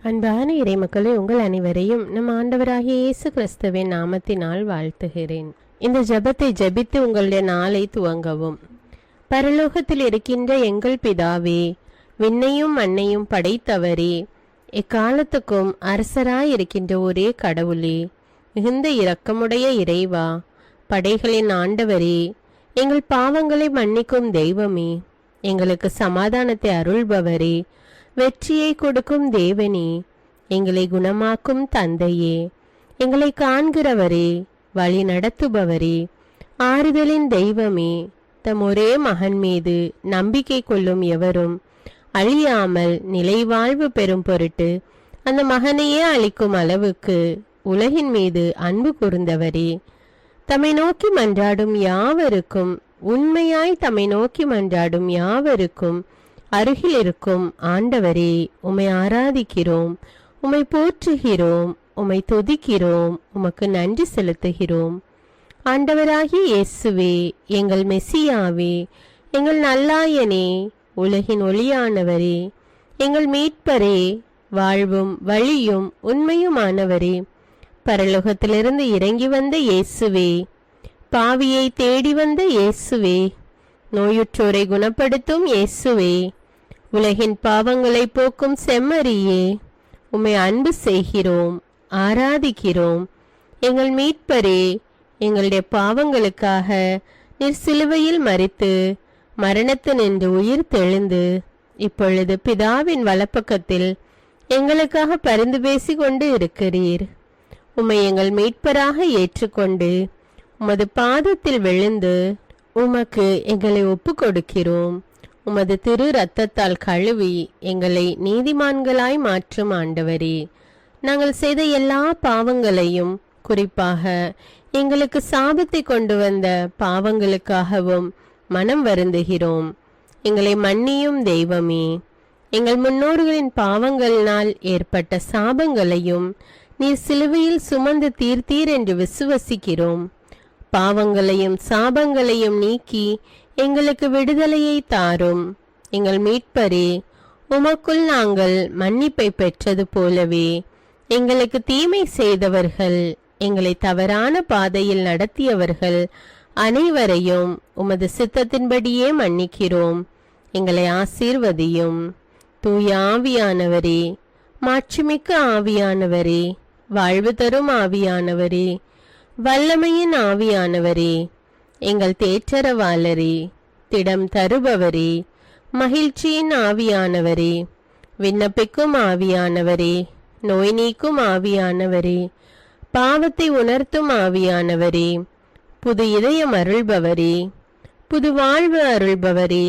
அன்பான இறைமக்களே, உங்கள் அனைவரையும் நம் ஆண்டவராகிய இயேசு கிறிஸ்துவின் நாமத்தினால் வாழ்த்துகிறேன். இந்த ஜெபத்தை ஜெபித்து உங்களுடைய நாளை துவங்கவும். பரலோகத்தில் இருக்கின்ற எங்கள் பிதாவே, விண்ணையும் மண்ணையும் படைத்தவரே, எக்காலத்துக்கும் அரசராயிருக்கின்ற ஒரே கடவுளே, மிகுந்த இரக்கமுடைய இறைவா, படைகளின் ஆண்டவரே, எங்கள் பாவங்களை மன்னிக்கும் தெய்வமே, எங்களுக்கு சமாதானத்தை அருள்பவரே, வெற்றியை கொடுக்கும் தேவனே, எங்களை குணமாக்கும் தந்தையே, எங்களை காண்கிறவரே, வழி நடத்துபவரே, ஆறுதலின் தெய்வமே, தம் ஒரே மகன் மீது நம்பிக்கை கொள்ளும் எவரும் அழியாமல் நிலைவாழ்வு பெறும் பொருட்டு அந்த மகனையே அளிக்கும் அளவுக்கு உலகின் மீது அன்பு கூர்ந்தவரே, தம்மை நோக்கி மன்றாடும் யாவருக்கும், உண்மையாய் தம்மை நோக்கி மன்றாடும் யாவருக்கும் அருகில் இருக்கும் ஆண்டவரே, உம்மை ஆராதிக்கிறோம், உம்மை போற்றுகிறோம், உம்மை துதிக்கிறோம், உமக்கு நன்றி செலுத்துகிறோம். ஆண்டவராகிய இயேசுவே, எங்கள் மெசியாவே, எங்கள் நல்லாயனே, உலகின் ஒளியானவரே, எங்கள் மீட்பரே, வாழ்வும் வழியும் உண்மையுமானவரே, பரலோகத்திலிருந்து இறங்கி வந்த இயேசுவே, பாவியை தேடி வந்த இயேசுவே, நோயுற்றோரை குணப்படுத்தும் இயேசுவே, உலகின் பாவங்களை போக்கும் செம்மறியே, உம்மை அன்பு செய்கிறோம், ஆராதிக்கிறோம். எங்கள் மீட்பரே, எங்களுடைய பாவங்களுக்காக நீர் சிலுவையில் மரித்து மரணத்தினின்று உயிர் தெழுந்து இப்பொழுது பிதாவின் வலப்பக்கத்தில் எங்களுக்காக பரிந்து பேசி கொண்டு இருக்கிறீர். உம்மை எங்கள் மீட்பராக ஏற்றுக்கொண்டு உமது பாதத்தில் விழுந்து உமக்கு எங்களை ஒப்பு கொடுக்கிறோம். உமது திரு இரத்தத்தால் கழுவி எங்களை நீதிமான்களாய் மாற்றும் ஆண்டவரே, நாங்கள் செய்த எல்லா பாவங்களையும், குறிப்பாக எங்களுக்கு சாபத்தை கொண்டு வந்த பாவங்களுக்காகவும் மனம் வருந்துகிறோம். எங்களை மன்னியும் தெய்வமே, எங்கள் முன்னோர்களின் பாவங்களினால் ஏற்பட்ட சாபங்களையும் நீர் சிலுவையில் சுமந்து தீர்த்தீர் என்று விசுவசிக்கிறோம். பாவங்களையும் சாபங்களையும் நீக்கி எங்களுக்கு விடுதலையை தாரும். எங்கள் மீட்பரே, உமக்குள் நாங்கள் மன்னிப்பை பெற்றது போலவே எங்களுக்கு தீமை செய்தவர்கள், எங்களை தவறான பாதையில் நடத்தியவர்கள் அனைவரையும் உமது சித்தத்தின்படியே மன்னிக்கிறோம். எங்களை ஆசீர்வதியும். தூய ஆவியானவரே, மாட்சிமிக்க ஆவியானவரே, வாழ்வு தரும் ஆவியானவரே, வல்லமையின் ஆவியானவரே, எங்கள் தேற்றரவாளரே, திடம் தருபவரே, மகிழ்ச்சியின் ஆவியானவரே, விண்ணப்பிக்கும் ஆவியானவரே, நோய் நீக்கும் ஆவியானவரே, பாவத்தை உணர்த்தும் ஆவியானவரே, புது இதயம் அருள்பவரே, புது வாழ்வு அருள்பவரே,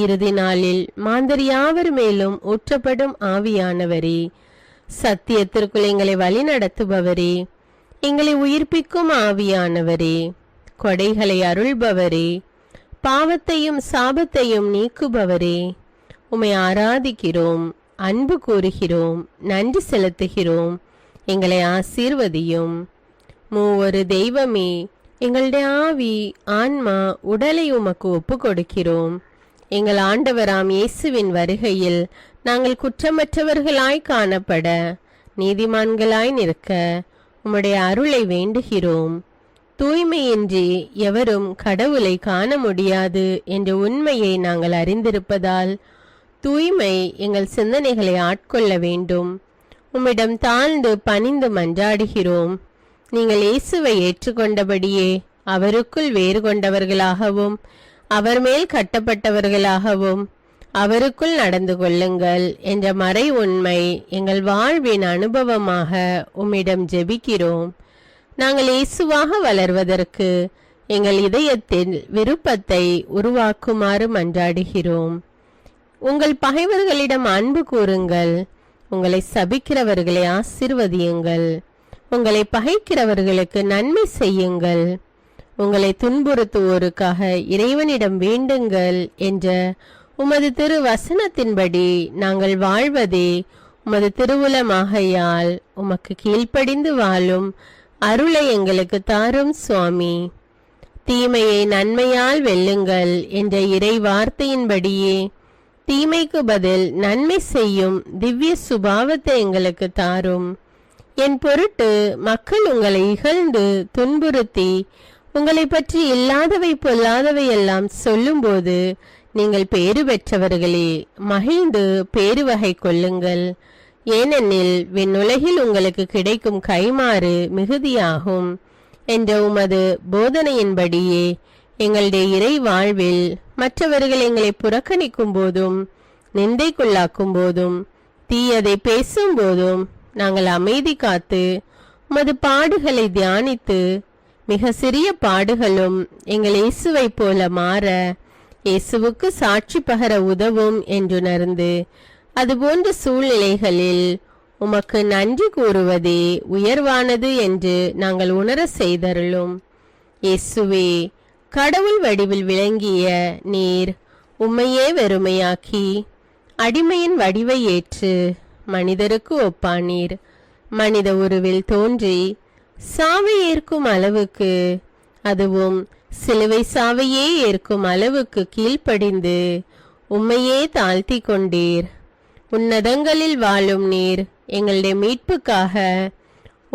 இறுதி நாளில் மாந்தர் யாவர் மேலும் ஊற்றப்படும் ஆவியானவரே, சத்தியத்திற்குள் எங்களை வழி நடத்துபவரே, எங்களை உயிர்ப்பிக்கும் ஆவியானவரே, கொடைகளை அருள்பவரே, பாவத்தையும் சாபத்தையும் நீக்குபவரே, உம்மை ஆராதிக்கிறோம், அன்பு கூறுகிறோம், நன்றி செலுத்துகிறோம். எங்களை ஆசீர்வதியும். மூவொரு தெய்வமே, எங்களுடைய ஆவி, ஆன்மா, உடலை உமக்கு ஒப்பு கொடுக்கிறோம். எங்கள் ஆண்டவராம் இயேசுவின் வருகையில் நாங்கள் குற்றமற்றவர்களாய் காணப்பட, நீதிமான்களாய் நிற்க உம்முடைய அருளை வேண்டுகிறோம். தூய்மையின்றி எவரும் கடவுளை காண முடியாது என்ற உண்மையை நாங்கள் அறிந்திருப்பதால் தூய்மை எங்கள் சிந்தனைகளை ஆட்கொள்ள வேண்டும். உம்மிடம் தாழ்ந்து பணிந்து மன்றாடுகிறோம். நீங்கள் இயேசுவை ஏற்றுக்கொண்டபடியே அவருக்குள் வேறு கொண்டவர்களாகவும் அவர் மேல் கட்டப்பட்டவர்களாகவும் அவருக்குள் நடந்து கொள்ளுங்கள் என்ற மறை உண்மை எங்கள் வாழ்வின் அனுபவமாக உம்மிடம் ஜெபிக்கிறோம். நாங்கள் இயேசுவாக வளர்வதற்கு எங்கள் இதயத்தில் விருப்பத்தை உருவாக்குமாறு மன்றாடுகிறோம். உங்கள் பகைவர்களிடம் அன்பு கூறுங்கள், உங்களை சபிக்கிறவர்களை ஆசீர்வதியுங்கள், உங்களை பகைக்கிறவர்களுக்கு நன்மை செய்யுங்கள், உங்களை துன்புறுத்துவோருக்காக இறைவனிடம் வேண்டுங்கள் என்ற உமது திரு வசனத்தின்படி நாங்கள் வாழ்வதே உமது திருவுலமாகையால் உமக்கு கீழ்ப்படிந்து வாழும் அருளை எங்களுக்கு தாரும் சுவாமி. தீமையை நன்மையால் வெல்லுங்கள் என்ற இறை வார்த்தையின்படியே தீமைக்கு பதில் நன்மை செய்யும் திவ்ய சுபாவத்தை எங்களுக்கு தாரும். என் பொருட்டு மக்கள் உங்களை இகழ்ந்து துன்புறுத்தி உங்களை பற்றி இல்லாதவை பொல்லாதவை எல்லாம் சொல்லும்போது நீங்கள் பேறு பெற்றவர்களே, மகிழ்ந்து பேரு வகை கொள்ளுங்கள். ஏனெனில் விண்ணுலகில் உங்களுக்கு கிடைக்கும் கைமாறு மிகுதியாகும் என்ற உமது போதனையின்படியே எங்களுடைய இறை வாழ்வில் மற்றவர்கள் எங்களை புறக்கணிக்கும் போதும் நிந்தைக்குள்ளாக்கும் போதும் தீயதை பேசும் போதும் நாங்கள் அமைதி காத்து உமது பாடுகளை தியானித்து மிக சிறிய பாடுகளும் எங்கள் இயேசுவை போல மாற இயேசுவுக்கு சாட்சி பகர உதவும் என்றுணர்ந்து அதுபோன்ற சூழ்நிலைகளில் உமக்கு நன்றி கூறுவதே உயர்வானது என்று நாங்கள் உணர செய்தருளும். இயேசுவே, கடவுள் வடிவில் விளங்கிய நீர் உம்மையே வெறுமையாக்கி அடிமையின் வடிவை ஏற்று மனிதருக்கு ஒப்பானீர். மனித உருவில் தோன்றி சாவை ஏற்கும் அளவுக்கு, அதுவும் சிலுவை சாவையே ஏற்கும் அளவுக்கு கீழ்ப்படிந்து உம்மையே தாழ்த்தி கொண்டீர். உன்னதங்களில் வாழும் நீர் எங்களுடைய மீட்புக்காக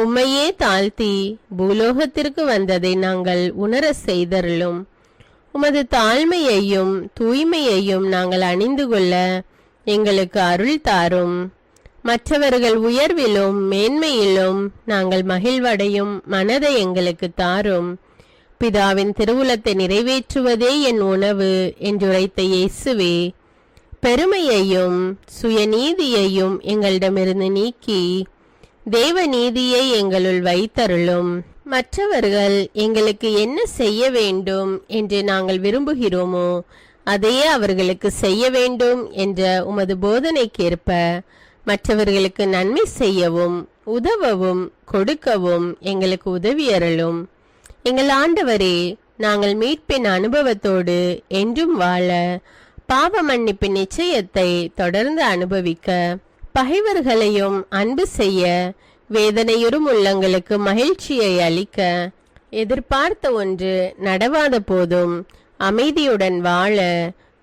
உம்மையே தாழ்த்தி பூலோகத்திற்கு வந்ததை நாங்கள் உணர செய்தருளும். உமது தாழ்மையையும் தூய்மையையும் நாங்கள் அணிந்து கொள்ள எங்களுக்கு அருள் தாரும். மற்றவர்கள் உயர்விலும் மேன்மையிலும் நாங்கள் மகிழ்வடையும் மனதை எங்களுக்கு தாரும். பிதாவின் திருவுளத்தை நிறைவேற்றுவதே என் உணவு என்றுரைத்த இயேசுவே, பெருமையையும் சுயநீதியையும் எங்களிடமிருந்து நீக்கி தேவ நீதியை எங்களுள் வைத்தருளும். மற்றவர்கள் எங்களுக்கு என்ன செய்ய வேண்டும் என்று நாங்கள் விரும்புகிறோமோ அதையே அவர்களுக்கு செய்ய வேண்டும் என்ற உமது போதனைக்கேற்ப மற்றவர்களுக்கு நன்மை செய்யவும் உதவவும் கொடுக்கவும் எங்களுக்கு உதவியருளும். எங்கள் ஆண்டவரே, நாங்கள் மீட்பின் அனுபவத்தோடு என்றும் வாழ, பாவ மன்னிப்பின் நிச்சயத்தை தொடர்ந்து அனுபவிக்க, பகைவர்களையும் அன்பு செய்ய, வேதனையுறும் உள்ளங்களுக்கு மகிழ்ச்சியை அளிக்க, எதிர்பார்த்த ஒன்று நடவாத போதும் அமைதியுடன் வாழ,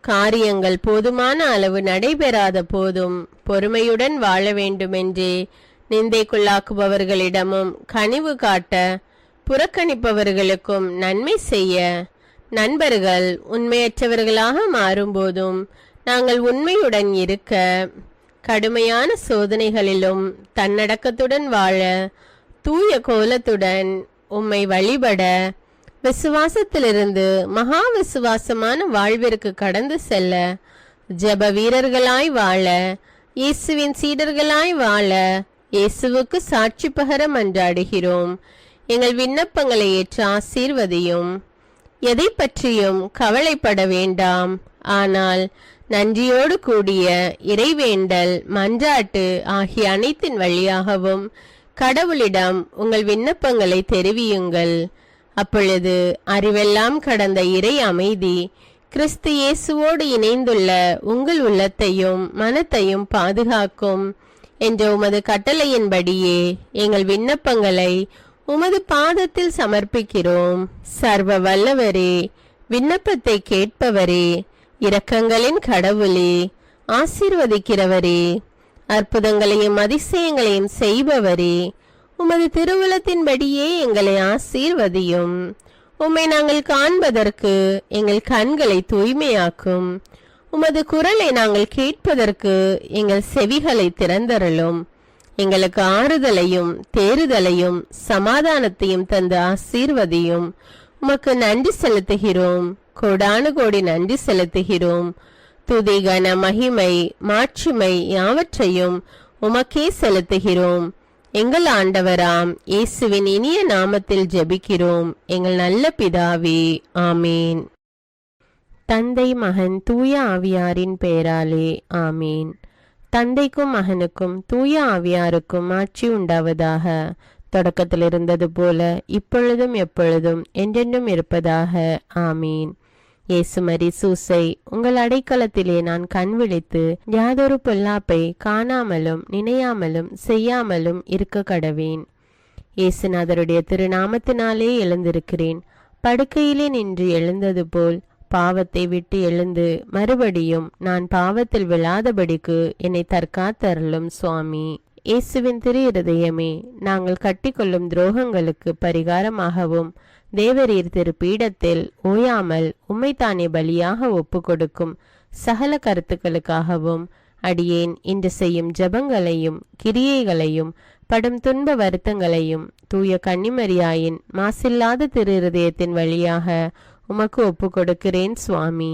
காரியங்கள் போதுமான அளவு நடைபெறாத போதும் பொறுமையுடன் வாழ வேண்டுமென்றே நிந்தைக்குள்ளாக்குபவர்களிடமும் கனிவு காட்ட, புறக்கணிப்பவர்களுக்கும் நன்மை செய்ய, நண்பர்கள் உண்மையற்றவர்களாக மாறும்போதும் நாங்கள் உண்மையுடன் இருக்க, கடுமையான சோதனைகளிலும் தன்னடக்கத்துடன் வாழ, தூய கோலத்துடன் உம்மை வழிபட, விசுவாசத்திலிருந்து மகா விசுவாசமான வாழ்விற்கு கடந்து செல்ல, ஜெப வீரர்களாய் வாழ, இயேசுவின் சீடர்களாய் வாழ, இயேசுவுக்கு சாட்சி பகர மன்றாடுகிறோம். எங்கள் விண்ணப்பங்களை ஏற்று ஆசீர்வதியும். எதை பற்றியும் கவலைப்பட வேண்டாம். ஆனால் நன்றியோடு கூடிய இறைவேண்டல், மன்றாட்டு ஆகிய அனைத்தின் வழியாகவும் கடவுளிடம் உங்கள் விண்ணப்பங்களை தெரிவியுங்கள். அப்பொழுது அறிவெல்லாம் கடந்த இறை அமைதி கிறிஸ்து இயேசுவோடு இணைந்துள்ள உங்கள் உள்ளத்தையும் மனத்தையும் பாதுகாக்கும் என்ற உமது கட்டளையின்படியே எங்கள் விண்ணப்பங்களை உமது பாதத்தில் சமர்ப்பிக்கிறோம். சர்வ வல்லவரே, விண்ணப்பத்தை கேட்பவரே, இரக்கங்களின் கடவுளே, ஆசீர்வதிக்கிறவரே, அற்புதங்களையும் அதிசயங்களையும் செய்பவரே, உமது திருவுளத்தின்படியே எங்களை ஆசீர்வதியும். உம்மை நாங்கள் காண்பதற்கு எங்கள் கண்களை தூய்மையாக்கும். உமது குரலை நாங்கள் கேட்பதற்கு எங்கள் செவிகளை திறந்தருளும். எங்களுக்கு ஆறுதலையும் தேறுதலையும் சமாதானத்தையும் தந்து ஆசீர்வதியும். உமக்கு நன்றி செலுத்துகிறோம். கோடானு கோடி நன்றி செலுத்துகிறோம். துதி, கன, மகிமை, மாட்சிமை யாவற்றையும் உமக்கே செலுத்துகிறோம். எங்கள் ஆண்டவராம் இயேசுவின் இனிய நாமத்தில் ஜெபிக்கிறோம் எங்கள் நல்ல பிதாவே, ஆமீன். தந்தை, மகன், தூய ஆவியாரின் பெயராலே ஆமீன். தந்தைக்கும் மகனுக்கும் தூய ஆவியாருக்கும் ஆட்சி உண்டாவதாக. தொடக்கத்தில் இருந்தது போல இப்பொழுதும் எப்பொழுதும் என்றென்றும் இருப்பதாக, ஆமீன். இயேசுமரி சூசை, உங்கள் அடைக்கலத்திலே நான் கண் விழித்து யாதொரு பொல்லாப்பை காணாமலும் நினையாமலும் செய்யாமலும் இருக்க கடவேன். இயேசுநாதருடைய திருநாமத்தினாலே எழுந்திருக்கிறேன். படுக்கையிலே நின்று எழுந்தது போல் பாவத்தை விட்டு எழுந்து மறுபடியும் நான் பாவத்தில் விழாதபடிக்கு என்னை தற்காத்தருளும் சுவாமி. இயேசுவின் திரு இருதயமே, நாங்கள் கட்டிக்கொள்ளும் துரோகங்களுக்கு பரிகாரமாகவும் தேவரீர் திரு பீடத்தில் ஓயாமல் உம்மைத்தானே பலியாக ஒப்பு கொடுக்கும் சகல கருத்துக்களுக்காகவும் அடியேன் இன்று செய்யும் ஜபங்களையும் கிரியைகளையும் படும் துன்ப வருத்தங்களையும் தூய கன்னிமரியாயின் மாசில்லாத திரு இருதயத்தின் வழியாக உமக்கு ஒப்பு கொடுக்கிறேன் சுவாமி.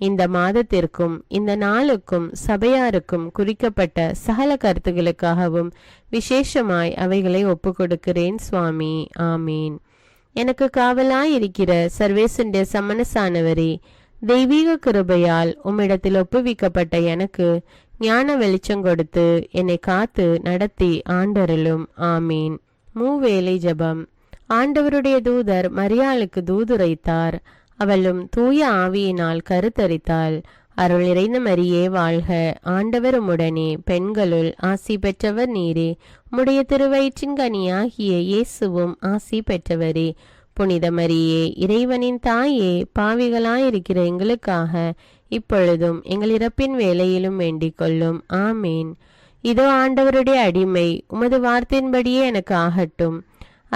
இந்த மாதத்திற்கும் இந்த நாளுக்கும் சபையாருக்கும் குறிக்கப்பட்ட சகல கருத்துகளுக்காகவும் விசேஷமாய் அவைகளை ஒப்பு கொடுக்கிறேன் சுவாமி. ஆமீன். எனக்கு காவலாயிருக்கிற சர்வேசுடைய சமனசானவரே, தெய்வீக கிருபையால் உம்மிடத்தில் ஒப்புவிக்கப்பட்ட எனக்கு ஞான வெளிச்சம் கொடுத்து என்னை காத்து நடத்தி ஆண்டருளும். ஆமீன். மூவேளை ஜபம். ஆண்டவருடைய தூதர் மரியாளுக்கு தூதுரைத்தார். அவளும் தூய ஆவியினால் கருத்தரித்தாள். அருள் நிறைந்த மரியே வாழ்க, ஆண்டவர் உம்முடனே, பெண்களுள் ஆசி பெற்றவர் நீரே. உம்முடைய திருவயிற்றின் கனியாகிய இயேசுவும் ஆசி பெற்றவரே. புனித மரியே, இறைவனின் தாயே, பாவிகளாயிருக்கிற எங்களுக்காக இப்பொழுதும் எங்கள் இறப்பின் வேளையிலும் வேண்டிக் கொள்ளும். ஆமீன். இதோ ஆண்டவருடைய அடிமை, உமது வார்த்தையின்படியே எனக்கு ஆகட்டும்.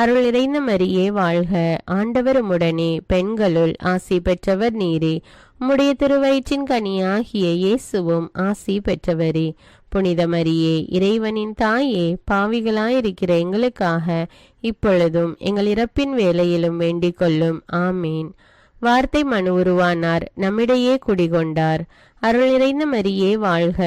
அருள் நிறைந்த மரியே வாழ்க, ஆண்டவர் உம்முடனே, பெண்களுள் ஆசி பெற்றவர் நீரே. உம்முடைய திருவயிற்றின் கனியாகிய இயேசுவும் ஆசி பெற்றவரே. புனித மரியே, இறைவனின் தாயே, பாவிகளாயிருக்கிற எங்களுக்காக இப்பொழுதும் எங்கள் இறப்பின் வேளையிலும் வேண்டிக் கொள்ளும். ஆமீன். வார்த்தை மனு உருவானார், நம்மிடையே குடிகொண்டார். அருள் நிறைந்த மரியே வாழ்க,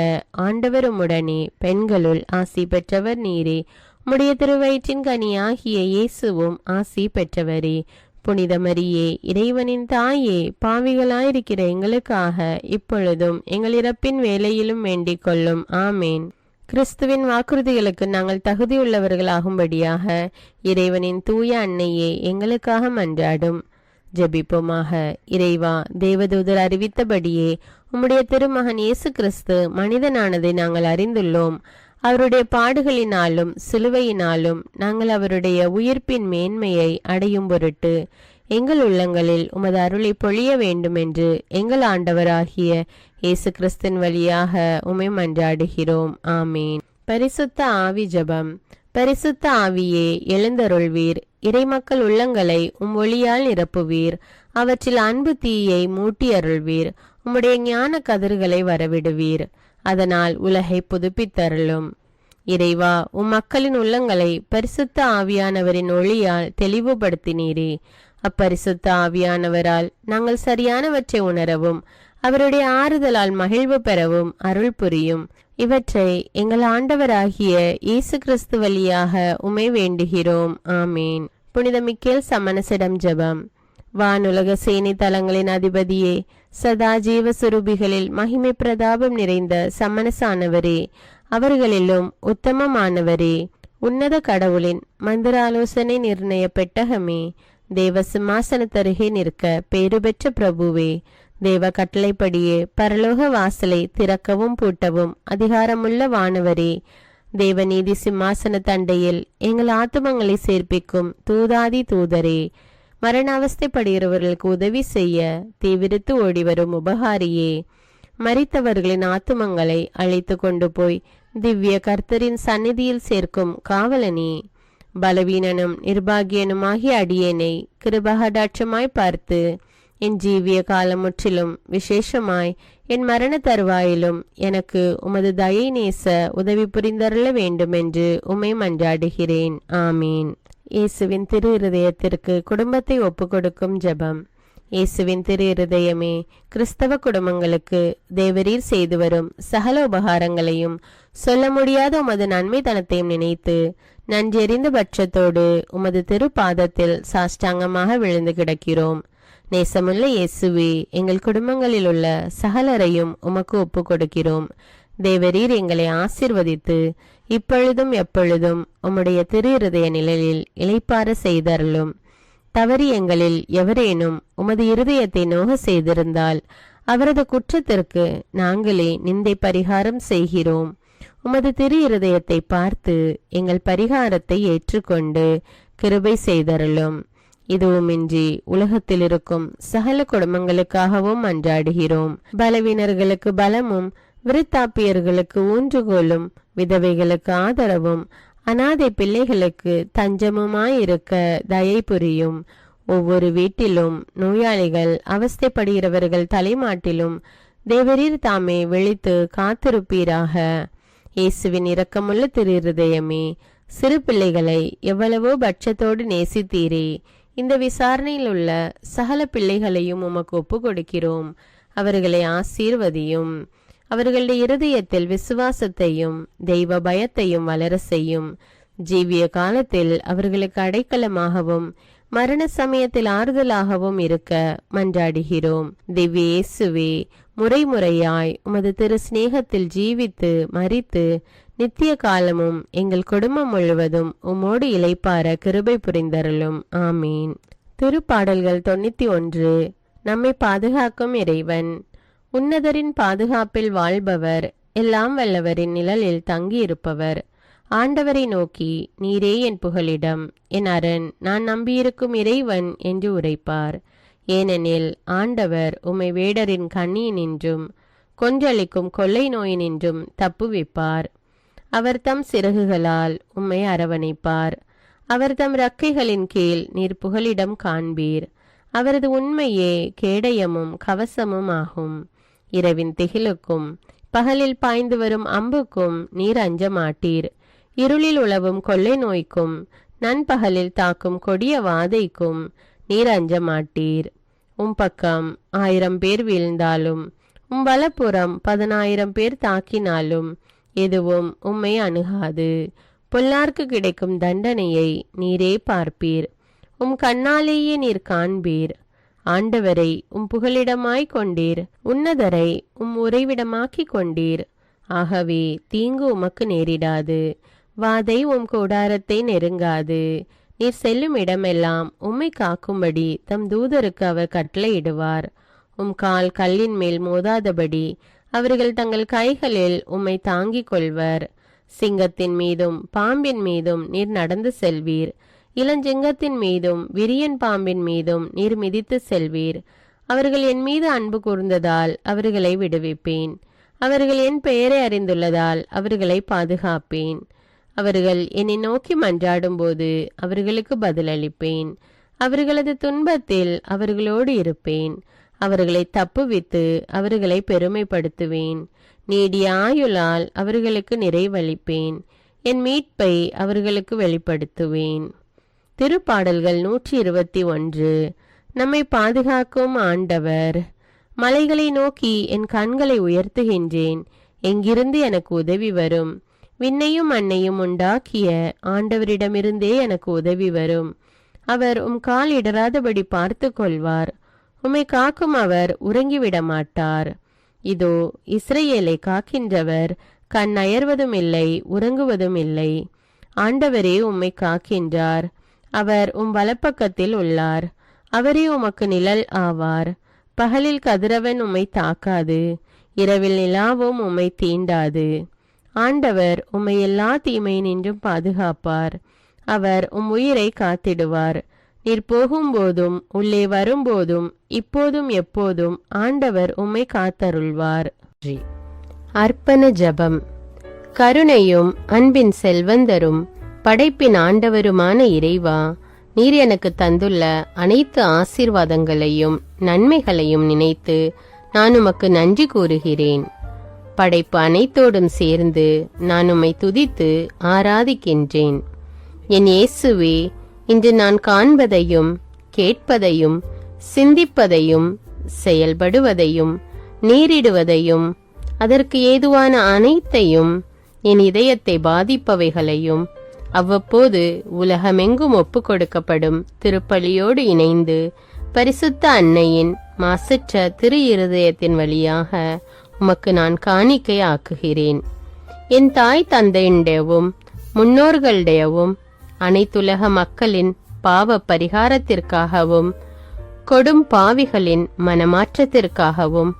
ஆண்டவர் உம்முடனே, பெண்களுள் ஆசி பெற்றவர் நீரே. உம்முடைய திருவயிற்றின் கனியாகிய இயேசுவும் ஆசி பெற்றவரே. புனித மரியே, இறைவனின் தாயே, பாவிகளாயிருக்கிற எங்களுக்காக இப்பொழுதும் எங்கள் இறப்பின் வேளையிலும் வேண்டிக் கொள்ளும். ஆமேன். கிறிஸ்துவின் வாக்குறுதிகளுக்கு நாங்கள் தகுதியுள்ளவர்களாகும்படியாக இறைவனின் தூய அன்னையே எங்களுக்காக மன்றாடும். ஜெபிப்போமாக. இறைவா, தேவதூதர் அறிவித்தபடியே உம்முடைய திருமகன் இயேசு கிறிஸ்து மனிதனானதை நாங்கள் அறிந்துள்ளோம். அவருடைய பாடுகளினாலும் சிலுவையினாலும் நாங்கள் அவருடைய உயிர்ப்பின் மேன்மையை அடையும் பொருட்டு எங்கள் உள்ளங்களில் உமது அருளை பொழிய வேண்டுமென்று எங்கள் ஆண்டவராகிய இயேசு கிறிஸ்தின் வழியாக உம்மை மன்றாடுகிறோம். ஆமீன். பரிசுத்த ஆவி ஜபம். பரிசுத்த ஆவியே, எழுந்தருள்வீர். இறைமக்கள் உள்ளங்களை ஒளியால் நிரப்புவீர். அவற்றில் அன்பு தீயை மூட்டி அருள்வீர். உம்முடைய ஞான கதிர்களை வரவிடுவீர். அதனால் உலகை புதுப்பித்தருளும். இறைவா, மக்களின் உள்ளங்களை பரிசுத்த ஆவியானவரின் ஒளியால் தெளிவுபடுத்தினீரே. அப்பரிசுத்த ஆவியானவரால் நாங்கள் சரியானவற்றை உணரவும் அவருடைய ஆறுதலால் மகிழ்வு பெறவும் அருள் புரியும். இவற்றை எங்கள் ஆண்டவராகிய இயேசு கிறிஸ்து வழியாக உம்மை வேண்டுகிறோம். ஆமீன். புனித மிக்கேல் சமணசிடம் ஜெபம். வானுலக சேனை தலங்களின் அதிபதியே, சதா ஜீவ சுரூபிகளில் மகிமை பிரதாபம் நிறைந்த சமணசானவரே, அவர்களிலும் உத்தமமானவரே, உன்னத கடவுளின் மந்திர ஆலோசனை நிர்ணய பெட்டகமே, தேவ சிம்மாசனத்தருகே நிற்க பேறு பெற்ற பிரபுவே, தேவ கட்டளைப்படியே பரலோக வாசலை திறக்கவும் பூட்டவும் அதிகாரமுள்ள வானவரே, தேவநீதி சிம்மாசன தண்டையில் எங்கள் ஆத்துமங்களை சேர்ப்பிக்கும் தூதாதி தூதரே, மரண அவஸ்தைப்படுகிறவர்களுக்கு உதவி செய்ய தீவிரித்து ஓடிவரும் உபகாரியே, மரித்தவர்களின் ஆத்துமங்களை அழைத்து கொண்டு போய் திவ்ய கர்த்தரின் சந்நிதியில் சேர்க்கும் காவலனே, பலவீனனும் நிர்பாகியனுமாகிய அடியேனை கிருபகடாட்சமாய் பார்த்து என் ஜீவிய காலம் முற்றிலும் விசேஷமாய் என் மரண தருவாயிலும் எனக்கு உமது தயை நேச உதவி புரிந்தருள வேண்டுமென்று உம்மை மன்றாடுகிறேன். ஆமீன். இயேசுவின் திரு இருதயத்திற்கு குடும்பத்தை ஒப்புக்கொடுக்கும் ஜெபம். இயேசுவின் திரு இருதயமே, கிறிஸ்தவ குடும்பங்களுக்கு தேவரீர் செய்து வரும் சகல உபகாரங்களையும் சொல்ல முடியாத உமது நன்மைத்தனத்தையும் நினைத்து நன்றெறிந்த பட்சத்தோடு உமது திரு பாதத்தில் சாஷ்டாங்கமாக விழுந்து கிடக்கிறோம். நேசமுள்ள இயேசுவே, எங்கள் குடும்பங்களில் உள்ள சகலரையும் உமக்கு ஒப்பு கொடுக்கிறோம். தேவரீர் எங்களை ஆசீர்வதித்து இப்பொழுதும் எப்பொழுதும் உம்முடைய திரு இருதய நிழலில் இளைப்பாற செய்தருளும். தவறி எங்களில் எவரேனும் உமது இருதயத்தை நோக செய்திருந்தால் அவரது குற்றத்திற்கு நாங்களே நிந்தை பரிகாரம் செய்கிறோம். உமது திரு இருதயத்தை பார்த்து எங்கள் பரிகாரத்தை ஏற்றுக்கொண்டு கிருபை செய்தருளும். இதுவுமின்றி உலகத்தில் இருக்கும் சகல குடும்பங்களுக்காகவும் மன்றாடுகிறோம். பலவீனர்களுக்கு பலமும், விருத்தாப்பியர்களுக்கு ஊன்றுகோலும், விதவைகளுக்கு ஆதரவும், அனாதை பிள்ளைகளுக்கு தஞ்சமுமாயிருக்க தயை புரியும். ஒவ்வொரு வீட்டிலும் நோயாளிகள், அவஸ்தைப்படுகிறவர்கள் தலைமாட்டிலும் தேவரீர் தாமே விழித்து காத்திருப்பீராக. இயேசுவின் இரக்கமுள்ள திரு இருதயமே, சிறு பிள்ளைகளை எவ்வளவோ பட்சத்தோடு நேசித்தீரே. இந்த விசாரணையில் உள்ள சகல பிள்ளைகளையும் உமக்கு ஒப்பு கொடுக்கிறோம். அவர்களை ஆசீர்வதியும். அவர்களுடைய இருதயத்தில் விசுவாசத்தையும் தெய்வ பயத்தையும் வளர செய்யும். ஜீவிய காலத்தில் அவர்களுக்கு அடைக்கலமாகவும் மரண சமயத்தில் ஆறுதலாகவும் இருக்க மன்றாடுகிறோம். திவ்ய இயேசுவே, முறைமுறையாய் உமது திரு சிநேகத்தில் ஜீவித்து மரித்து நித்திய காலமும் எங்கள் குடும்பம் முழுவதும் உம்மோடு இளைப்பார கிருபை புரிந்தருளும். ஆமீன். திருப்பாடல்கள் 91. நம்மை பாதுகாக்கும் இறைவன். உன்னதரின் பாதுகாப்பில் வாழ்பவர், எல்லாம் வல்லவரின் நிழலில் தங்கியிருப்பவர். ஆண்டவரை நோக்கி, நீரே என் புகலிடம், என் அரண், நான் நம்பியிருக்கும் இறைவன் என்று உரைப்பார். ஏனெனில் ஆண்டவர் உம்மை வேடரின் கண்ணியினின்றும் கொன்றளிக்கும் கொள்ளை நோயினின்றும் தப்புவிப்பார். அவர் தம் சிறகுகளால் உம்மை அரவணைப்பார். அவர் தம் இறக்கைகளின் கீழ் நீர் புகலிடம் காண்பீர். அவரது உண்மையே கேடயமும் கவசமும் ஆகும். இரவின் திகிலுக்கும் பகலில் பாய்ந்து வரும் அம்புக்கும் நீர் அஞ்ச மாட்டீர். இருளில் உலவும் கொள்ளை நோய்க்கும் நண்பகலில் தாக்கும் கொடிய வாதைக்கும் நீர் அஞ்ச மாட்டீர். உம் பக்கம் 1000 பேர் வீழ்ந்தாலும், உம் வலப்புறம் 10,000 பேர் தாக்கினாலும் எதுவும் உம்மை அணுகாது. பொல்லார்க்கு கிடைக்கும் தண்டனையை நீரே பார்ப்பீர். உம் கண்ணாலேயே நீர் காண்பீர். ஆண்டவரை உம் புகலிடமாய் கொண்டீர். உன்னதரை உம் உறைவிடமாக்கிக் கொண்டீர். ஆகவே தீங்கு உமக்கு நேரிடாது. வாதை உம் கூடாரத்தை நெருங்காது. நீர் செல்லும் இடமெல்லாம் உம்மை காக்கும்படி தம் தூதருக்கு அவர் கட்டளையிடுவார். உம் கால் கல்லின் மேல் மோதாதபடி அவர்கள் தங்கள் கைகளில் உம்மை தாங்கிக் கொள்வர். சிங்கத்தின் மீதும் பாம்பின் மீதும் நீர் நடந்து செல்வீர். இளஞ்சிங்கத்தின் மீதும் விரியன் பாம்பின் மீதும் நீர் மிதித்து செல்வீர். அவர்கள் என் மீது அன்பு கூர்ந்ததால் அவர்களை விடுவிப்பேன். அவர்கள் என் பெயரை அறிந்துள்ளதால் அவர்களை பாதுகாப்பேன். அவர்கள் என்னை நோக்கி மன்றாடும் போது அவர்களுக்கு பதிலளிப்பேன். அவர்களது துன்பத்தில் அவர்களோடு இருப்பேன். அவர்களை தப்புவித்து அவர்களை பெருமைப்படுத்துவேன். நீடிய ஆயுளால் அவர்களுக்கு நிறைவளிப்பேன். என் மீட்பை அவர்களுக்கு வெளிப்படுத்துவேன். திருப்பாடல்கள் 121. நம்மை பாதுகாக்கும் ஆண்டவர். மலைகளை நோக்கி என் கண்களை உயர்த்துகின்றேன். எங்கிருந்து எனக்கு உதவி வரும்? விண்ணையும் மண்ணையும் உண்டாக்கிய ஆண்டவரிடமிருந்தே எனக்கு உதவி வரும். அவர் உம் கால் இடராதபடி பார்த்து கொள்வார். உம்மை காக்கும் அவர் உறங்கிவிட மாட்டார். இதோ இஸ்ரவேலை காக்கின்றவர் கண் அயர்வதும் இல்லை, உறங்குவதும் இல்லை. ஆண்டவரே உம்மை காக்கின்றார். அவர் உம் வலப்பக்கத்தில் உள்ளார். அவரே உமக்கு நிழல் ஆவார். பகலில் கதிரவன் உம்மை தாக்காது, இரவில் நிலாவும் உம்மை தீண்டாது. ஆண்டவர் உம்மை எல்லா தீமையினின்றும் பாதுகாப்பார். அவர் உம் உயிரை காத்திடுவார். நீர் போகும்போதும் உள்ளே வரும்போதும் இப்போதும் எப்போதும் ஆண்டவர் உம்மை காத்தருள்வார். அர்ப்பண ஜபம். கருணையும் அன்பின் செல்வந்தரும் படைப்பின் ஆண்டவருமான இறைவா, நீர் எனக்கு தந்துள்ள அனைத்து ஆசீர்வாதங்களையும் நன்மைகளையும் நினைத்து நான் உமக்கு நன்றி கூறுகிறேன். படைப்பு அனைத்தோடும் சேர்ந்து நான் உம்மை துதித்து ஆராதிக்கின்றேன். என் இயேசுவே, இன்று நான் காண்பதையும் கேட்பதையும் சிந்திப்பதையும் செயல்படுவதையும் நேரிடுவதையும் அதற்கு ஏதுவான அனைத்தையும் என் இதயத்தை பாதிப்பவைகளையும் அவ்வப்போது உலகமெங்கும் ஒப்பு கொடுக்கப்படும் திருப்பலியோடு இணைந்து பரிசுத்த அன்னையின் மாசற்ற திரு இருதயத்தின் வழியாக உமக்கு நான் காணிக்கை ஆக்குகிறேன். என் தாய் தந்தையுடையவும் முன்னோர்களுடையவும் அனைத்துலக மக்களின் பாவ பரிகாரத்திற்காகவும் கொடும் பாவிகளின் மனமாற்றத்திற்காகவும்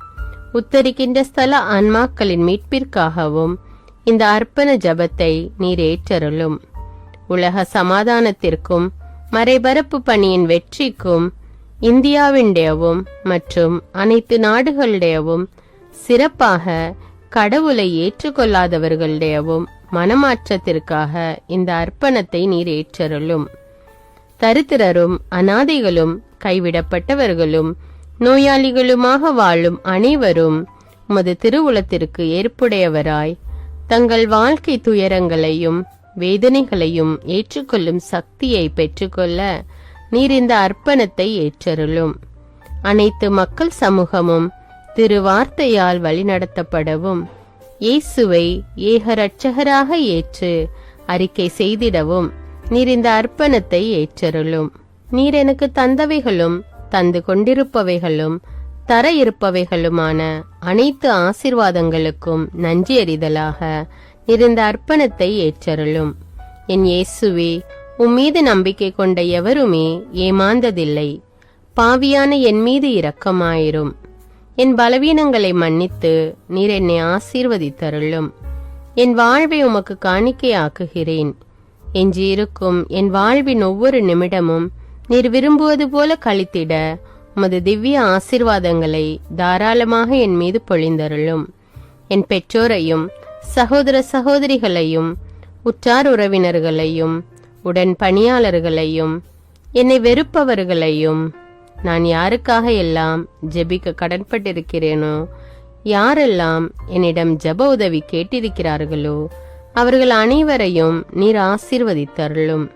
உத்தரிக்கின்ற ஸ்தல ஆன்மாக்களின் மீட்பிற்காகவும் இந்த அர்ப்பண ஜபத்தை நீர் ஏற்றருளும். உலக சமாதானத்திற்கும் மறைபரப்பு பணியின் வெற்றிக்கும் இந்தியாவின்டையவும் மற்றும் அனைத்து நாடுகளுடையவும் சிறப்பாக கடவுளை ஏற்றுக்கொள்ளாதவர்களுடையவும் மனமாற்றத்திற்காக இந்த அர்ப்பணத்தை நீர் ஏற்றருளும். தரித்திரரும் அனாதைகளும் கைவிடப்பட்டவர்களும் நோயாளிகளுமாக வாழும் அனைவரும் உமது திருவுளத்திற்கு ஏற்புடையவராய் தங்கள் வாழ்க்கை துயரங்களையும் வேதனைகளையும் ஏற்றுக்கொள்ளும் சக்தியை பெற்றுக்கொள்ள நீர் இந்த அர்ப்பணத்தை ஏற்றருளும். அனைத்து மக்கள் சமூகமும் திருவார்த்தையால் வழிநடத்தப்படவும் இயேசுவை ஏக இரட்சகராக ஏற்று அறிக்கை செய்திடவும் நீர் இந்த அர்ப்பணத்தை ஏற்றருளும். நீர் எனக்கு தந்தவைகளும் தந்து கொண்டிருப்பவைகளும் தர இருப்பவைகளுமான அனைத்து ஆசீர்வாதங்களுக்கும் நன்றி அறிதலாக நீர் இந்த அர்ப்பணத்தை ஏற்றருளும். என் இயேசுவே, உம்மீது நம்பிக்கை கொண்ட எவருமே ஏமாந்ததில்லை. பாவியான என் மீது இரக்கமாயிரும். என் பலவீனங்களை மன்னித்து நீர் என்னை ஆசீர்வதித்தருளும். என் வாழ்வை உமக்கு காணிக்கையாக்குகிறேன். எஞ்சியிருக்கும் என் வாழ்வின் ஒவ்வொரு நிமிடமும் நீர் விரும்புவது போல கழித்திட உமது திவ்ய ஆசீர்வாதங்களை தாராளமாக என் மீது பொழிந்தருளும். என் பெற்றோரையும் சகோதர சகோதரிகளையும் உற்றார் உறவினர்களையும் உடன் பணியாளர்களையும் என்னை வெறுப்பவர்களையும் நான் யாருக்காக எல்லாம் ஜெபிக்க கடன்பட்டிருக்கிறேனோ, யாரெல்லாம் என்னிடம் ஜெப உதவி கேட்டிருக்கிறார்களோ அவர்கள் அனைவரையும் நீர் ஆசீர்வதித்தருளும்.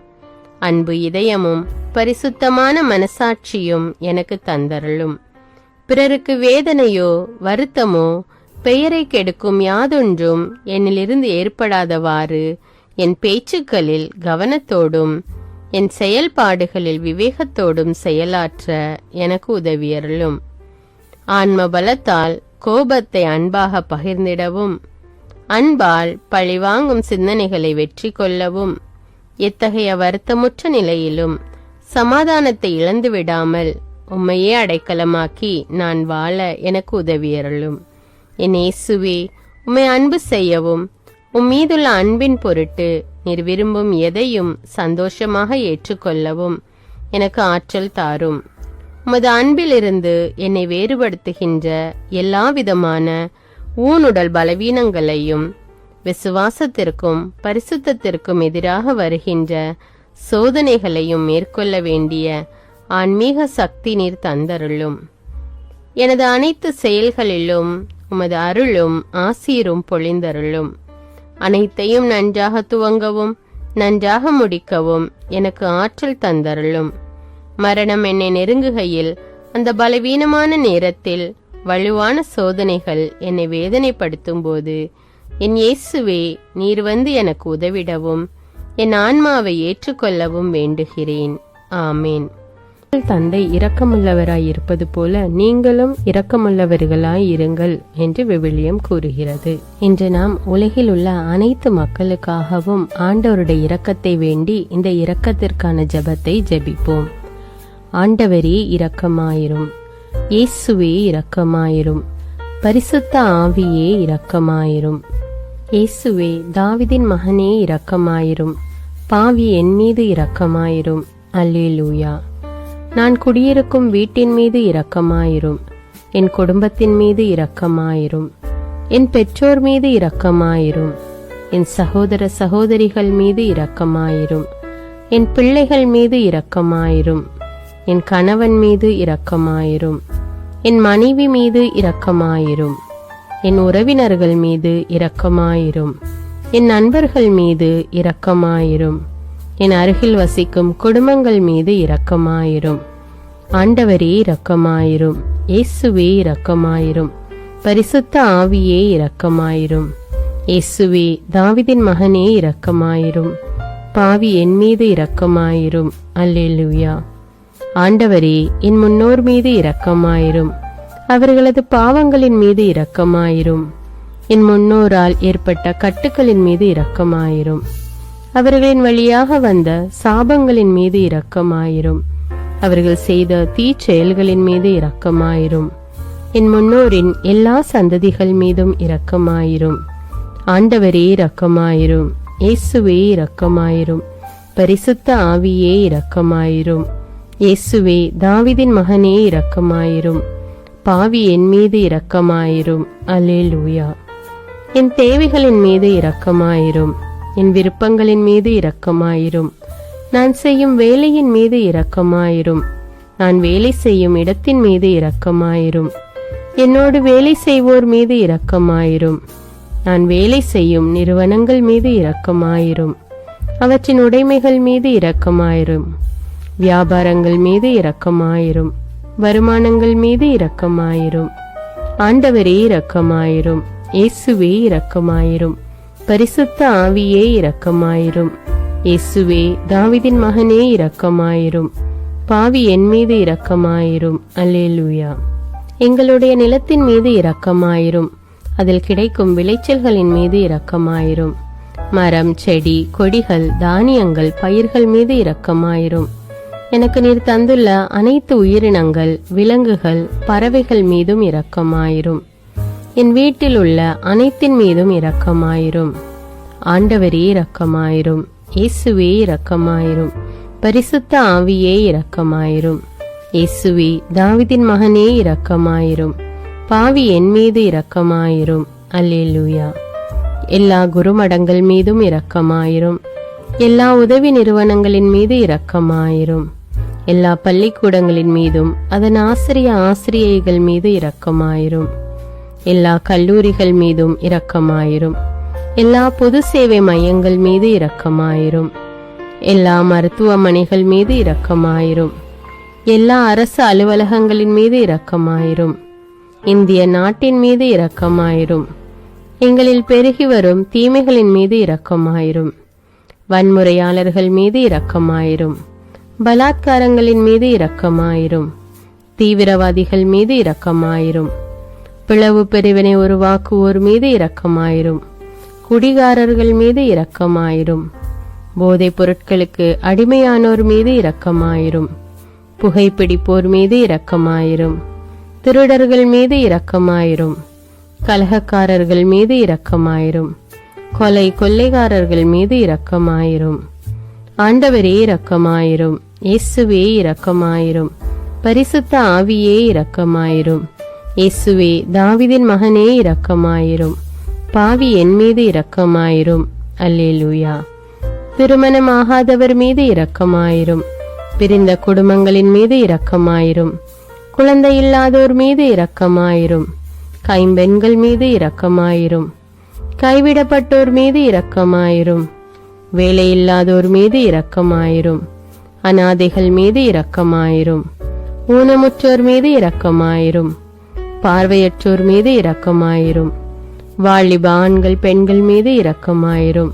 அன்பு இதயமும் பரிசுத்தமான மனசாட்சியும் எனக்கு தந்தருளும். பிறருக்கு வேதனையோ வருத்தமோ பெயரை கெடுக்கும் யாதொன்றும் என்னிலிருந்து ஏற்படாதவாறு என் பேச்சுக்களில் கவனத்தோடும் என் செயல்பாடுகளில் விவேகத்தோடும் செயலாற்ற எனக்கு உதவியருளும். ஆன்ம பலத்தால் கோபத்தை அன்பாக பகிர்ந்திடவும் அன்பால் பழிவாங்கும் சிந்தனைகளை வெற்றி கொள்ளவும் எத்தகைய வருத்தமுற்ற நிலையிலும் சமாதானத்தை இழந்து விடாமல் உம்மையே அடைக்கலமாக்கி நான் வாழ எனக்கு உதவியருளும். என் இயேசுவே, உம்மை அன்பு செய்யவும் உம்மீதுள்ள அன்பின் பொருட்டு நீர் விரும்பும் எதையும் சந்தோஷமாக ஏற்றுக்கொள்ளவும் எனக்கு ஆற்றல் தாரும். உமது அன்பிலிருந்து என்னை வேறுபடுத்துகின்ற எல்லா விதமான ஊனுடல் பலவீனங்களையும் விசுவாசத்திற்கும் பரிசுத்தத்திற்கும் எதிராக வருகின்ற சோதனைகளையும் மேற்கொள்ள வேண்டிய ஆன்மீக சக்தி நீர் தந்தருளும். எனது அனைத்து செயல்களிலும் உமது அருளும் ஆசீரும் பொழிந்தருளும். அனைத்தையும் நன்றாக துவங்கவும் நன்றாக முடிக்கவும் எனக்கு ஆற்றல் தந்தருளும். மரணம் என்னை நெருங்குகையில் அந்த பலவீனமான நேரத்தில் வலுவான சோதனைகள் என்னை வேதனைப்படுத்தும் போது என் இயேசுவே, நீர் வந்து எனக்கு உதவிடவும் என் ஆன்மாவை ஏற்றுக்கொள்ளவும் வேண்டுகிறேன். ஆமேன். தந்தை இரக்கமுள்ளவராய் இருப்பது போல நீங்களும் இரக்கமுள்ளவர்களாய் இருங்கள் என்று விவிலியம் கூறுகிறது. இன்று நாம் உலகில் உள்ள அனைத்து மக்களுக்காகவும் ஆண்டவருடைய இரக்கத்தை வேண்டி இந்த இரக்கத்திற்கான ஜெபத்தை ஜெபிப்போம். ஆண்டவரே இரக்கமாயிரும். இயேசுவே இரக்கமாயிரும். பரிசுத்த ஆவியே இரக்கமாயிரும். இயேசுவே, தாவீதின் மகனே இரக்கமாயிரும். பாவி என் மீது இரக்கமாயிரும். அல்லேலூயா. நான் குடியிருக்கும் வீட்டின் மீது இரக்கமாயிரும். என் குடும்பத்தின் மீது இரக்கமாயிரும். என் பெற்றோர் மீது இரக்கமாயிரும். என் சகோதர சகோதரிகள் மீது இரக்கமாயிரும். என் பிள்ளைகள் மீது இரக்கமாயிரும். என் கணவன் மீது இரக்கமாயிரும். என் மனைவி மீது இரக்கமாயிரும். என் உறவினர்கள் மீது இரக்கமாயிரும். என் நண்பர்கள் மீது இரக்கமாயிரும். என் அருகில் வசிக்கும் குடும்பங்கள் மீது இரக்கமாயிரும். ஆண்டவரே இரக்கமாயிரும். இயேசுவே இரக்கமாயிரும். பரிசுத்த ஆவியே இரக்கமாயிரும். இயேசுவே, தாவீதின் மகனே இரக்கமாயிரும். பாவி என் மீது இரக்கமாயிரும். அல்லேலூயா. ஆண்டவரே, என் முன்னோர் மீது இரக்கமாயிரும். அவர்களது பாவங்களின் மீது இரக்கமாயிரும். என் முன்னோரால் ஏற்பட்ட கட்டுக்களின் மீது இரக்கமாயிரும். அவர்களின் வழியாக வந்த சாபங்களின் மீது இரக்கமாயிரும். அவர்கள் செய்த தீச்செயல்களின் மீது இரக்கமாயிரும். என் முன்னோரின் எல்லா சந்ததிகள் மீதும் இரக்கமாயிரும். ஆண்டவரே இரக்கமாயிரும். இயேசுவே இரக்கமாயிரும். பரிசுத்த ஆவியே இரக்கமாயிரும். இயேசுவே தாவீதின் மகனே இரக்கமாயிரும். பாவி என் மீது இரக்கமாயிரும். அல்லேலூயா. என் தேவைகளின் மீது இரக்கமாயிரும். என் விருப்பங்களின் மீது இரக்கமாயிரும். நான் செய்யும் வேலையின் மீது இரக்கமாயிரும். நான் வேலை செய்யும் இடத்தின் மீது இரக்கமாயிரும். என்னோடு வேலை செய்வோர் மீது இரக்கமாயிரும். நான் வேலை செய்யும் நிறுவனங்கள் மீது இரக்கமாயிரும். அவற்றின் உடைமைகள் மீது இரக்கமாயிரும். வியாபாரங்கள் மீது இரக்கமாயிரும். வருமானங்கள் மீது இரக்கமாயிரும். ஆண்டவரே இரக்கமாயிரும். இயேசுவே இரக்கமாயிரும். பரிசுத்த ஆவியே இரக்கமாயிரும். இயேசுவே தாவீதின் மகனே இரக்கமாயிரும். பாவி என் மீது இரக்கமாயிரும். அல்லேலூயா. எங்களுடைய நிலத்தின் மீது இரக்கமாயிரும். அதில் கிடைக்கும் விளைச்சல்களின் மீது இரக்கமாயிரும். மரம், செடி, கொடிகள், தானியங்கள், பயிர்கள் மீது இரக்கமாயிரும். எனக்கு நீர் தந்துள்ள அனைத்து உயிரினங்கள், விலங்குகள், பறவைகள் மீதும் இரக்கமாயிரும். என் வீட்டில் உள்ள அனைத்தின் மீதும் இரக்கமாயிரும். ஆண்டவரே இரக்கமாயிரும். இயேசுவே இரக்கமாயிரும். பரிசுத்த ஆவியே இரக்கமாயிரும். இயேசுவே தாவீதின் மகனே இரக்கமாயிரும். பாவி என் மீது இரக்கமாயிரும். அல்லேலூயா. எல்லா குருமடங்கள் மீதும் இரக்கமாயிரும். எல்லா உதவி நிறுவனங்களின் மீது இரக்கமாயிரும். எல்லா பள்ளிக்கூடங்களின் மீதும் அதன் ஆசிரியைகள் மீது இரக்கமாயிரும். எல்லா கல்லூரிகள் மீதும் இரக்கமாயிரும். எல்லா பொது சேவை மையங்கள் மீது இரக்கமாயிரும். எல்லா மருத்துவமனைகள் மீது இரக்கமாயிரும். எல்லா அரசு அலுவலகங்களின் மீது இரக்கமாயிரும். இந்திய நாட்டின் மீது இரக்கமாயிரும். எங்களில் பெருகி வரும் தீமைகளின் மீது இரக்கமாயிரும். வன்முறையாளர்கள் மீது இரக்கமாயிரும். பலாத்காரங்களின் மீது இரக்கமாயிரும். தீவிரவாதிகள் மீது இரக்கமாயிரும். பிளவு பிரிவினை உருவாக்குவோர் மீது இரக்கமாயிரும். குடிகாரர்கள் மீது இரக்கமாயிரும். போதைப் பொருட்களுக்கு அடிமையானோர் மீது இரக்கமாயிரும். புகைப்பிடிப்போர் மீது இரக்கமாயிரும். திருடர்கள் மீது இரக்கமாயிரும். கலகக்காரர்கள் மீது இரக்கமாயிரும். கொள்ளைக்காரர்கள் மீது இரக்கமாயிரும். ஆண்டவரே இரக்கமாயிரும். இயேசுவே இரக்கமாயிரும். பரிசுத்த ஆவியே இரக்கமாயிரும். இயேசுவே தாவீதின் மகனே இரக்கமாயிரும். பாவி என் மீது இரக்கமாயிரும். அல்லேலூயா. திருமணமாகாதவர் மீது இரக்கமாயிரும். பிரிந்த குடும்பங்களின் மீது இரக்கமாயிரும். குழந்தை இல்லாதோர் மீது இரக்கமாயிரும். கைம்பெண்கள் மீது இரக்கமாயிரும். கைவிடப்பட்டோர் மீது இரக்கமாயிரும். வேலையில்லாதோர் மீது இரக்கமாயிரும். அநாதைகள் மீது இரக்கமாயிரும். ஊனமுற்றோர் மீது இரக்கமாயிரும். பார்வையற்றோர் மீது இரக்கமாயிரும். வாலிப ஆண்கள் பெண்கள் மீது இரக்கமாயிரும்.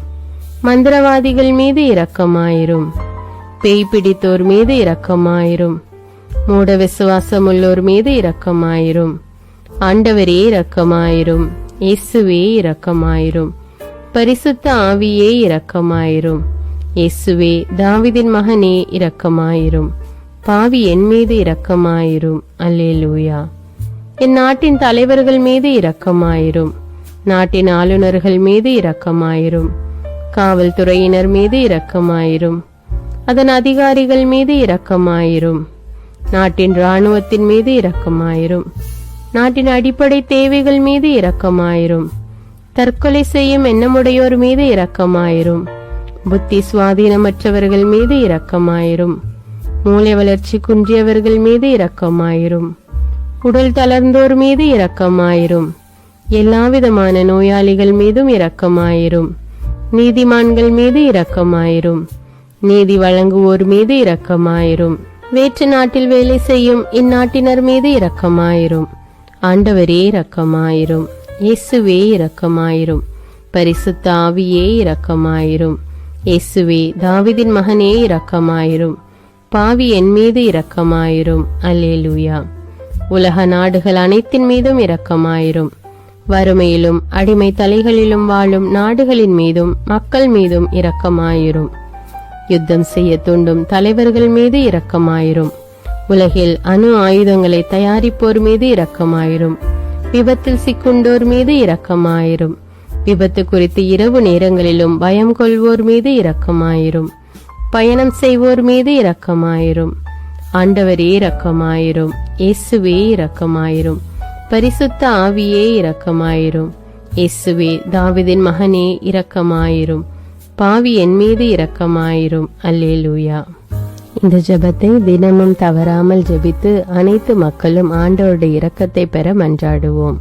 மந்திரவாதிகள் மீது இரக்கமாயிரும். பேய் பிடித்தோர் மீது இரக்கமாயிரும். மூட விசுவாசம் உள்ளோர் மீது இரக்கமாயிரும். ஆண்டவரே இரக்கமாயிரும். இயேசுவே இரக்கமாயிரும். பரிசுத்த ஆவியே இரக்கமாயிரும். இயேசுவே தாவீதின் மகனே இரக்கமாயிரும். பாவி என் மீது இரக்கமாயிரும். அல்லேலூயா. என் நாட்டின் தலைவர்கள் மீது இரக்கமாயிரும். நாட்டின் ஆளுநர்கள் மீது இரக்கமாயிரும். காவல்துறையினர் மீது இரக்கமாயிரும். அதன் அதிகாரிகள் மீது இரக்கமாயிரும். நாட்டின் இராணுவத்தின் மீது இரக்கமாயிரும். நாட்டின் அடிப்படை தேவைகள் மீது இரக்கமாயிரும். தற்கொலை செய்யும் எண்ணமுடையோர் மீது இரக்கமாயிரும். புத்தி சுவாதீனமற்றவர்கள் மீது இரக்கமாயிரும். மூளை வளர்ச்சி குன்றியவர்கள் மீது இரக்கமாயிரும். உடல் தளர்ந்தோர் மீது இரக்கமாயிரும். எல்லாவிதமான நோயாளிகள் மீதும் இரக்கமாயிரும். நீதிமான்கள் மீது இரக்கமாயிரும். நீதி வழங்குவோர் மீது இரக்கமாயிரும். வேற்று நாட்டில் வேலை செய்யும் இந்நாட்டினர் மீது இரக்கமாயிரும். ஆண்டவரே இரக்கமாயிரும். இயேசுவே இரக்கமாயிரும். பரிசுத்த ஆவியே இரக்கமாயிரும். இயேசுவே தாவீதின் மகனே இரக்கமாயிரும். பாவி என் மீது இரக்கமாயிரும். அல்லேலூயா. உலக நாடுகள் அனைத்தின் மீதும் இரக்கமாயிரும். வறுமையிலும் அடிமை தலைகளிலும் வாழும் நாடுகளின் மீதும் மக்கள் மீதும் இரக்கமாயிரும். யுத்தம் செய்ய தூண்டும் தலைவர்கள் மீது இரக்கமாயிரும். உலகில் அணு ஆயுதங்களை தயாரிப்போர் மீது இரக்கமாயிரும். விபத்தில் சிக்குண்டோர் மீது இரக்கமாயிரும். விபத்து குறித்து இரவு நேரங்களிலும் பயம் கொள்வோர் மீது இரக்கமாயிரும். பயணம் செய்வோர் மீது இரக்கமாயிரும். ஆண்டவரே இரக்கமாயிரும். இயேசுவே இரக்கமாயிரும். பரிசுத்த ஆவியே இரக்கமாயிரும். இயேசுவே தாவீதின் மகனே இரக்கமாயிரும். பாவி என் மீது இரக்கமாயிரும். அல்லேலூயா. இந்த ஜெபத்தை தினமும் தவறாமல் ஜெபித்து அனைத்து மக்களும் ஆண்டவருடைய இரக்கத்தை பெற மன்றாடுவோம்.